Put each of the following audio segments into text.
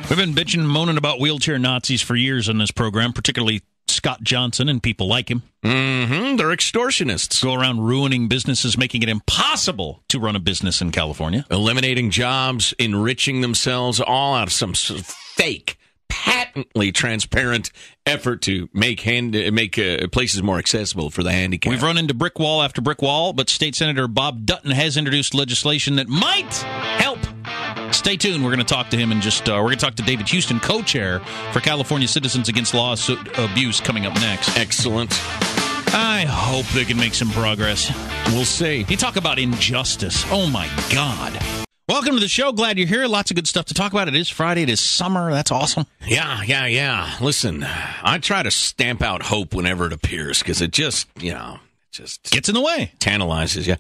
We've been bitching and moaning about wheelchair Nazis for years on this program, particularly Scott Johnson and people like him. Mm-hmm. They're extortionists. Go around ruining businesses, making it impossible to run a business in California. Eliminating jobs, enriching themselves, all out of some fake, patently transparent effort to make places more accessible for the handicapped. We've run into brick wall after brick wall, but State Senator Bob Dutton has introduced legislation that might help. Stay tuned. We're going to talk to him and we're going to talk to David Houston, co-chair for California Citizens Against Lawsuit Abuse, coming up next. Excellent. I hope they can make some progress. We'll see. You talk about injustice. Oh, my God. Welcome to the show. Glad you're here. Lots of good stuff to talk about. It is Friday. It is summer. That's awesome. Yeah. Listen, I try to stamp out hope whenever it appears because it just gets in the way. Tantalizes you.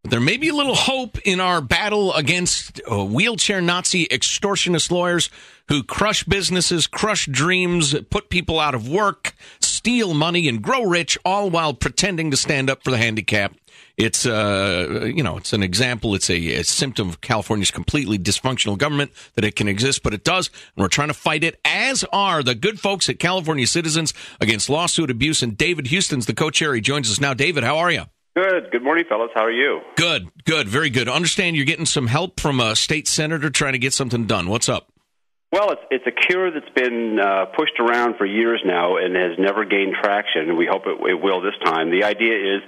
But there may be a little hope in our battle against wheelchair Nazi extortionist lawyers who crush businesses, crush dreams, put people out of work, steal money, and grow rich, all while pretending to stand up for the handicapped. It's it's an example. It's a symptom of California's completely dysfunctional government that it can exist, but it does. And we're trying to fight it, as are the good folks at California Citizens Against Lawsuit Abuse. And David Houston's the co-chair. He joins us now. David, how are you? Good. Good morning, fellas. How are you? Good. Very good. Understand you're getting some help from a state senator trying to get something done. What's up? Well, it's a cure that's been pushed around for years now and has never gained traction. We hope it will this time. The idea is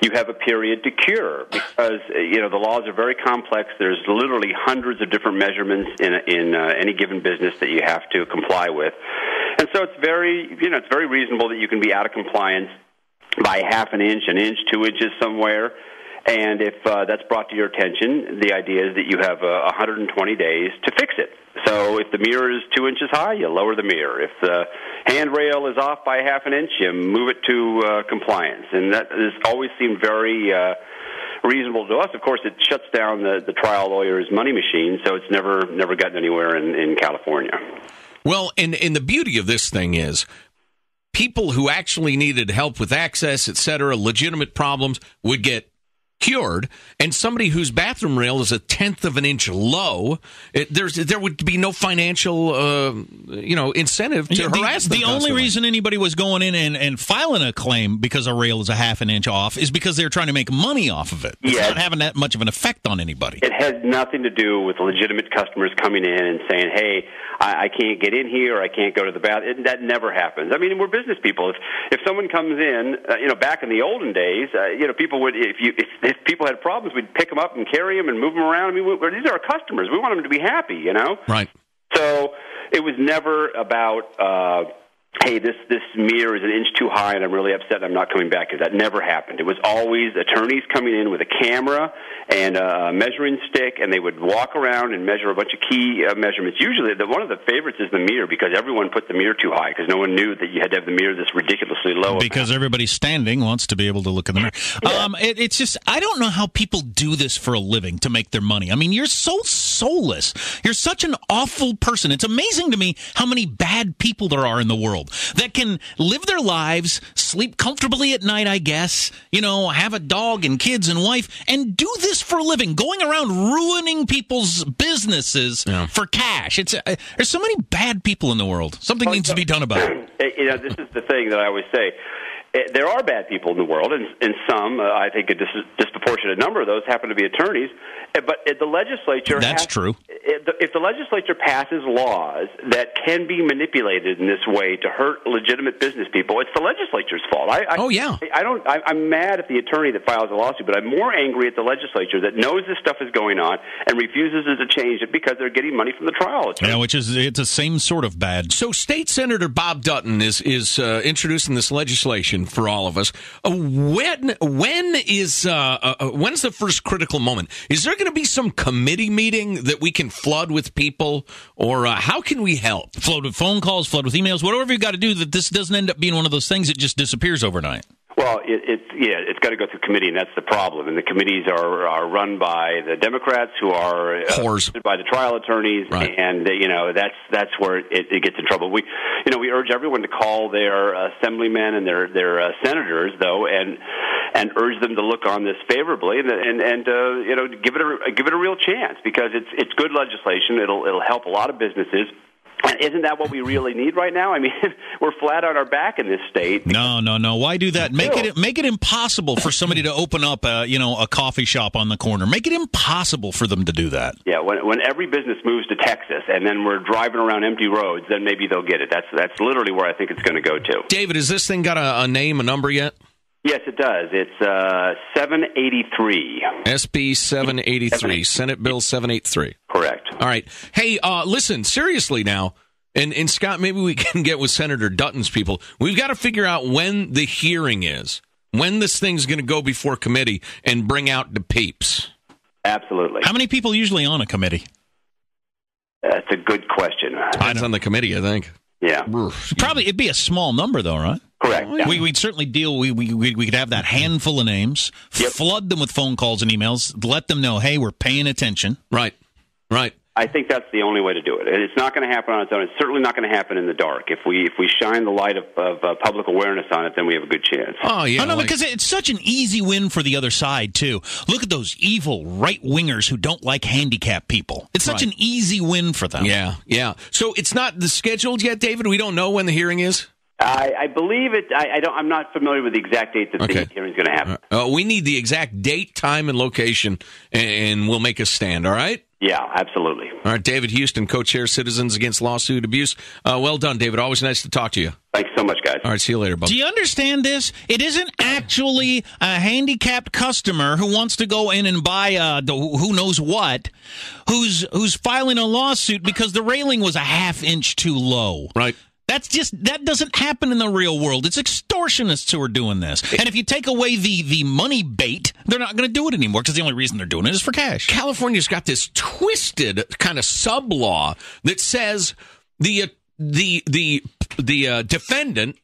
you have a period to cure because, the laws are very complex. There's literally hundreds of different measurements in any given business that you have to comply with. And so it's very reasonable that you can be out of compliance by half an inch, 2 inches somewhere. And if that's brought to your attention, the idea is that you have 120 days to fix it. So if the mirror is 2 inches high, you lower the mirror. If the handrail is off by half an inch, you move it to compliance. And that has always seemed very reasonable to us. Of course, it shuts down the trial lawyer's money machine, so it's never gotten anywhere in California. Well, and the beauty of this thing is people who actually needed help with access, et cetera, legitimate problems, would get cured, and somebody whose bathroom rail is 1/10 of an inch low, there would be no financial incentive to harass them. The only reason anybody was going in and filing a claim because a rail is a half an inch off is because they're trying to make money off of it. It's not having that much of an effect on anybody. It has nothing to do with legitimate customers coming in and saying, hey, I can't get in here, or I can't go to the bathroom. That never happens. I mean, we're business people. If someone comes in, back in the olden days, people would, if people had problems, we'd pick them up and carry them and move them around. I mean, these are our customers. We want them to be happy, Right. So it was never about, hey, this mirror is 1 inch too high and I'm really upset and I'm not coming back, because that never happened. It was always attorneys coming in with a camera and a measuring stick, and they would walk around and measure a bunch of key measurements. Usually, one of the favorites is the mirror, because everyone put the mirror too high, because no one knew that you had to have the mirror this ridiculously low. Because everybody standing wants to be able to look in the mirror. Yeah. It's just, I don't know how people do this for a living to make their money. I mean, you're so soulless. You're such an awful person. It's amazing to me how many bad people there are in the world that can live their lives, sleep comfortably at night, I guess, have a dog and kids and wife, and do this for a living, going around ruining people's businesses for cash. There's so many bad people in the world. Something needs to be done about it. This is the thing that I always say. There are bad people in the world, and some, I think a disproportionate number of those happen to be attorneys. But the legislature... That's true. If the legislature passes laws that can be manipulated in this way to hurt legitimate business people, it's the legislature's fault. I'm mad at the attorney that files a lawsuit, but I'm more angry at the legislature that knows this stuff is going on and refuses to change it because they're getting money from the trial attorney. Yeah, it's the same sort of bad. So State Senator Bob Dutton is introducing this legislation for all of us. When's the first critical moment? Is there going to be some committee meeting that we can flood with people, or how can we help? Flood with phone calls, flood with emails, whatever you got to do, that this doesn't end up being one of those things that just disappears overnight. Well, it's got to go through committee, and that's the problem. And the committees are run by the Democrats, who are by the trial attorneys, right. And that's where it gets in trouble. We urge everyone to call their assemblymen and their senators, though, and urge them to look on this favorably, and give it a real chance, because it's good legislation. It'll help a lot of businesses. Isn't that what we really need right now? I mean, we're flat on our back in this state. No. Why do that? Make it impossible for somebody to open up a coffee shop on the corner. Make it impossible for them to do that. Yeah, when every business moves to Texas and then we're driving around empty roads, then maybe they'll get it. That's literally where I think it's going to go to. David, has this thing got a name, a number yet? Yes, it does. It's 783. SB 783, Senate Bill 783. Correct. All right. Hey, listen, seriously now, and Scott, maybe we can get with Senator Dutton's people. We've got to figure out when the hearing is, when this thing's going to go before committee and bring out the peeps. Absolutely. How many people usually on a committee? That's a good question. Depends on the committee, I think. Yeah. Probably it'd be a small number, though, right? Correct. Yeah. We'd certainly deal. We could have that handful of names, flood them with phone calls and emails, let them know, hey, we're paying attention. Right. I think that's the only way to do it. It's not going to happen on its own. It's certainly not going to happen in the dark. If we shine the light of public awareness on it, then we have a good chance. Oh, yeah. Because it's such an easy win for the other side, too. Look at those evil right-wingers who don't like handicapped people. It's such an easy win for them. Yeah. So it's not scheduled yet, David? We don't know when the hearing is? I believe it. I'm not familiar with the exact date that the hearing is going to happen. We need the exact date, time, and location, and we'll make a stand, all right? Yeah, absolutely. All right, David Houston, co-chair Citizens Against Lawsuit Abuse. Well done, David. Always nice to talk to you. Thanks so much, guys. All right, see you later, bud. Do you understand this? It isn't actually a handicapped customer who wants to go in and buy who knows what, who's filing a lawsuit because the railing was a half-inch too low. Right. That doesn't happen in the real world. It's extortionists who are doing this. And if you take away the money bait, they're not going to do it anymore because the only reason they're doing it is for cash. California's got this twisted kind of sub-law that says the defendant,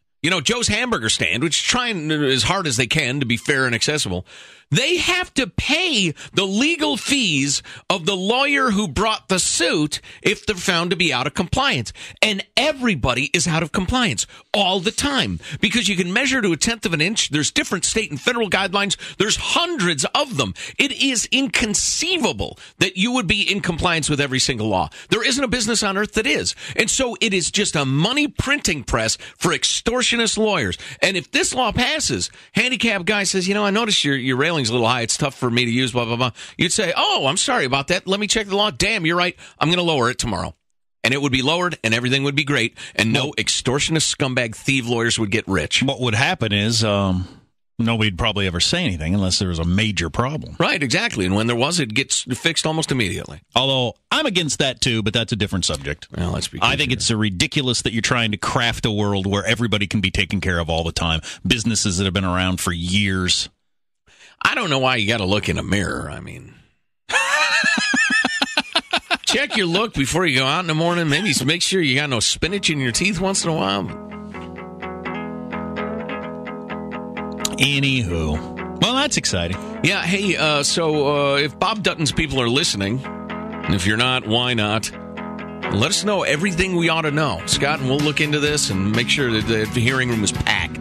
Joe's Hamburger Stand, which is trying as hard as they can to be fair and accessible, they have to pay the legal fees of the lawyer who brought the suit if they're found to be out of compliance. And everybody is out of compliance all the time because you can measure to 1/10 of an inch. There's different state and federal guidelines. There's hundreds of them. It is inconceivable that you would be in compliance with every single law. There isn't a business on earth that is. And so it is just a money printing press for extortionist lawyers. And if this law passes, handicapped guy says, I noticed your railing's a little high. It's tough for me to use, blah, blah, blah. You'd say, oh, I'm sorry about that. Let me check the law. Damn, you're right. I'm going to lower it tomorrow. And it would be lowered, and everything would be great, and no extortionist scumbag thief lawyers would get rich. What would happen is nobody'd probably ever say anything unless there was a major problem. Right, exactly. And when there was, it gets fixed almost immediately. Although I'm against that too, but that's a different subject. Well, let's be. I think it's ridiculous that you're trying to craft a world where everybody can be taken care of all the time. Businesses that have been around for years. I don't know why you got to look in a mirror. I mean, check your look before you go out in the morning. Maybe make sure you got no spinach in your teeth once in a while. Anywho. Well, that's exciting. Yeah, hey, so if Bob Dutton's people are listening, and if you're not, why not? Let us know everything we ought to know, Scott, and we'll look into this and make sure that the hearing room is packed.